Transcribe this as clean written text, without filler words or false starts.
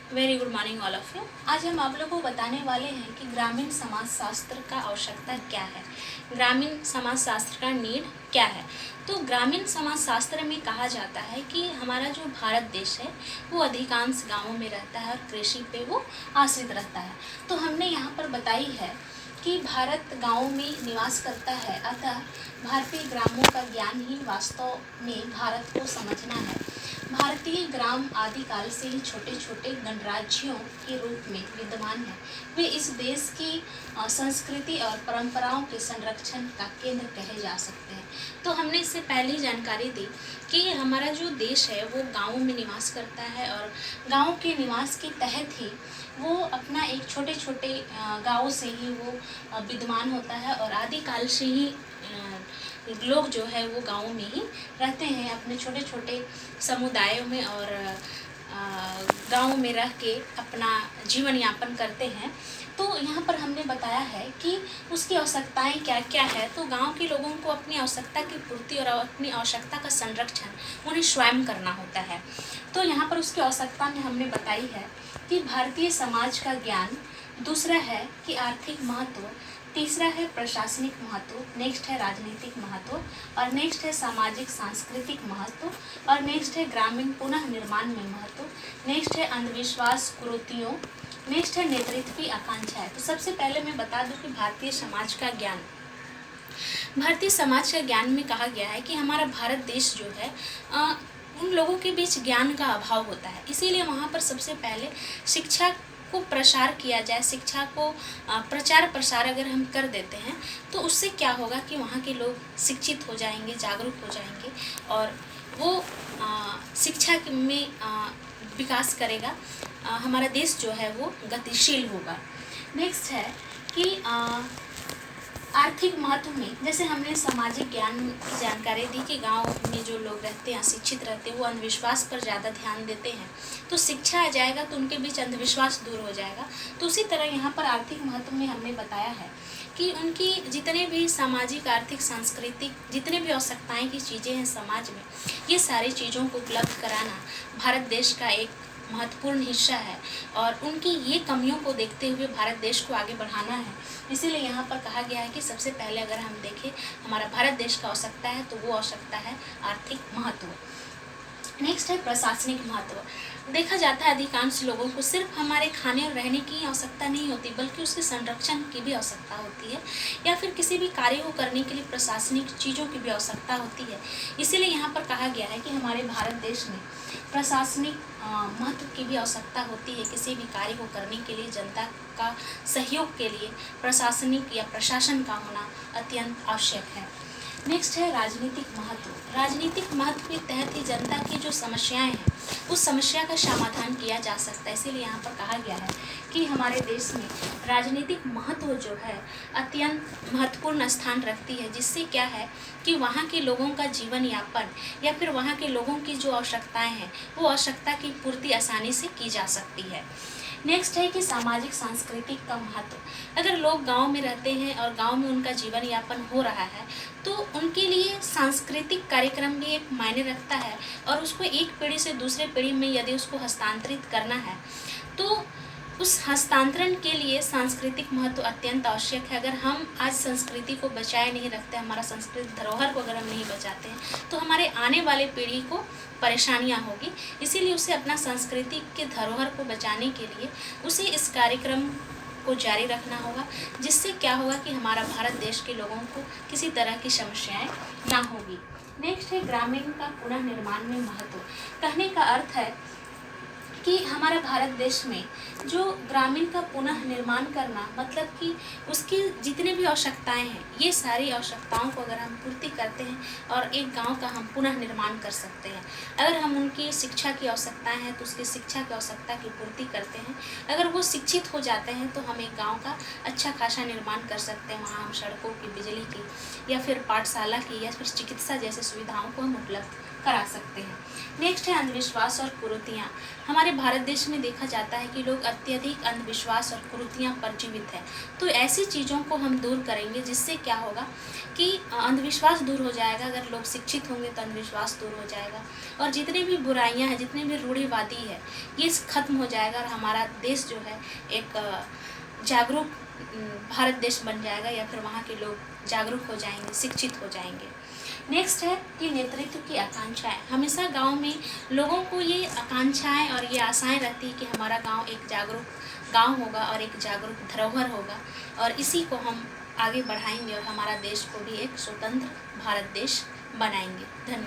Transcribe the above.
Very good morning all of you. आज हम आप लोगों को बताने वाले हैं कि ग्रामीण समाज शास्त्र का आवश्यकता क्या है, ग्रामीण समाज शास्त्र का नीड क्या है। तो ग्रामीण समाज शास्त्र में कहा जाता है कि हमारा जो भारत देश है वो अधिकांश गांवों में रहता है और कृषि पे वो आश्रित रहता है। तो हमने यहाँ पर बताई है कि भारत गांवों में निवास करता है, अतः भारतीय ग्रामों का ज्ञान ही वास्तव में भारत को समझना है। भारतीय ग्राम आदिकाल से ही छोटे छोटे गणराज्यों के रूप में विद्यमान है। वे इस देश की संस्कृति और परंपराओं के संरक्षण का केंद्र कहे जा सकते हैं। तो हमने इससे पहले ही जानकारी दी कि हमारा जो देश है वो गाँवों में निवास करता है और गाँव के निवास के तहत ही वो अपना एक छोटे छोटे गाँवों से ही वो विद्यमान होता है और आदिकाल से ही लोग जो है वो गाँव में ही रहते हैं अपने छोटे छोटे समुदायों में और गाँव में रह के अपना जीवन यापन करते हैं। तो यहाँ पर हमने बताया है कि उसकी आवश्यकताएं क्या क्या है। तो गांव के लोगों को अपनी आवश्यकता की पूर्ति और अपनी आवश्यकता का संरक्षण उन्हें स्वयं करना होता है। तो यहाँ पर उसकी आवश्यकता में हमने बताई है कि भारतीय समाज का ज्ञान, दूसरा है कि आर्थिक महत्व, तीसरा है प्रशासनिक महत्व, नेक्स्ट है राजनीतिक महत्व और नेक्स्ट है सामाजिक सांस्कृतिक महत्व और नेक्स्ट है ग्रामीण पुनः निर्माण में महत्व, नेक्स्ट है अंधविश्वास कुरीतियों, नेक्स्ट है नेतृत्व की आकांक्षाएं। तो सबसे पहले मैं बता दूं कि भारतीय समाज का ज्ञान, भारतीय समाज का ज्ञान में कहा गया है कि हमारा भारत देश जो है उन लोगों के बीच ज्ञान का अभाव होता है, इसीलिए वहाँ पर सबसे पहले शिक्षा को प्रसार किया जाए। शिक्षा को प्रचार प्रसार अगर हम कर देते हैं तो उससे क्या होगा कि वहाँ के लोग शिक्षित हो जाएंगे, जागरूक हो जाएंगे और वो शिक्षा में विकास करेगा। हमारा देश जो है वो गतिशील होगा। नेक्स्ट है कि आर्थिक महत्व में, जैसे हमने सामाजिक ज्ञान की जानकारी दी कि गांव में जो लोग रहते हैं, शिक्षित रहते हैं, वो अंधविश्वास पर ज़्यादा ध्यान देते हैं। तो शिक्षा आ जाएगा तो उनके बीच अंधविश्वास दूर हो जाएगा। तो उसी तरह यहाँ पर आर्थिक महत्व में हमने बताया है कि उनकी जितने भी सामाजिक, आर्थिक, सांस्कृतिक जितने भी आवश्यकताएँ की चीज़ें हैं समाज में, ये सारी चीज़ों को उपलब्ध कराना भारत देश का एक महत्वपूर्ण हिस्सा है और उनकी ये कमियों को देखते हुए भारत देश को आगे बढ़ाना है। इसीलिए यहाँ पर कहा गया है कि सबसे पहले अगर हम देखें हमारा भारत देश का आवश्यकता है तो वो आवश्यकता है आर्थिक महत्व। नेक्स्ट है प्रशासनिक महत्व। देखा जाता है अधिकांश लोगों को सिर्फ हमारे खाने और रहने की आवश्यकता नहीं होती बल्कि उसके संरक्षण की भी आवश्यकता होती है या फिर किसी भी कार्य को करने के लिए प्रशासनिक चीज़ों की भी आवश्यकता होती है। इसीलिए यहाँ पर कहा गया है कि हमारे भारत देश में प्रशासनिक महत्व की भी आवश्यकता होती है। किसी भी कार्य को करने के लिए जनता का सहयोग के लिए प्रशासनिक या प्रशासन का होना अत्यंत आवश्यक है। नेक्स्ट है राजनीतिक महत्व। राजनीतिक महत्व के तहत ही जनता की जो समस्याएं हैं उस समस्या का समाधान किया जा सकता है। इसीलिए यहाँ पर कहा गया है कि हमारे देश में राजनीतिक महत्व जो है अत्यंत महत्वपूर्ण स्थान रखती है, जिससे क्या है कि वहाँ के लोगों का जीवन यापन या फिर वहाँ के लोगों की जो आवश्यकताएं हैं वो आवश्यकता की पूर्ति आसानी से की जा सकती है। नेक्स्ट है कि सामाजिक सांस्कृतिक का महत्व। अगर लोग गांव में रहते हैं और गांव में उनका जीवन यापन हो रहा है तो उनके लिए सांस्कृतिक कार्यक्रम भी एक मायने रखता है और उसको एक पीढ़ी से दूसरे पीढ़ी में यदि उसको हस्तांतरित करना है तो उस हस्तांतरण के लिए सांस्कृतिक महत्व अत्यंत आवश्यक है। अगर हम आज संस्कृति को बचाए नहीं रखते, हमारा सांस्कृतिक धरोहर को अगर हम नहीं बचाते हैं तो हमारे आने वाले पीढ़ी को परेशानियां होगी। इसीलिए उसे अपना संस्कृति के धरोहर को बचाने के लिए उसे इस कार्यक्रम को जारी रखना होगा, जिससे क्या होगा कि हमारा भारत देश के लोगों को किसी तरह की समस्याएं ना होगी। नेक्स्ट है ग्रामीण का पुनः निर्माण में महत्व। कहने का अर्थ है कि हमारा भारत देश में जो ग्रामीण का पुनः निर्माण करना, मतलब कि उसकी जितने भी आवश्यकताएं हैं ये सारी आवश्यकताओं को अगर हम पूर्ति करते हैं और एक गांव का हम पुनः निर्माण कर सकते हैं। अगर हम उनकी शिक्षा की आवश्यकताएं हैं तो उसकी शिक्षा की आवश्यकता की पूर्ति करते हैं। अगर वो शिक्षित हो जाते हैं तो हम एक गाँव का अच्छा खासा निर्माण कर सकते हैं। वहाँ हम सड़कों की, बिजली की या फिर पाठशाला की या फिर चिकित्सा जैसे सुविधाओं को हम उपलब्ध करा सकते हैं। नेक्स्ट है अंधविश्वास और कुरीतियाँ। हमारे भारत देश में देखा जाता है कि लोग अत्यधिक अंधविश्वास और कुरीतियाँ पर जीवित हैं। तो ऐसी चीज़ों को हम दूर करेंगे, जिससे क्या होगा कि अंधविश्वास दूर हो जाएगा। अगर लोग शिक्षित होंगे तो अंधविश्वास दूर हो जाएगा, और जितनी भी बुराइयां हैं, जितनी भी रूढ़िवादी है, ये खत्म हो जाएगा, और हमारा देश जो है एक जागरूक भारत देश बन जाएगा, या फिर वहाँ के लोग जागरूक हो जाएंगे, शिक्षित हो जाएंगे। नेक्स्ट है कि नेतृत्व की आकांक्षाएं। हमेशा गांव में लोगों को ये आकांक्षाएं और ये आशाएं रहती है कि हमारा गांव एक जागरूक गांव होगा और एक जागरूक धरोहर होगा, और इसी को हम आगे बढ़ाएंगे और हमारा देश को भी एक स्वतंत्र भारत देश बनाएंगे। धन्यवाद।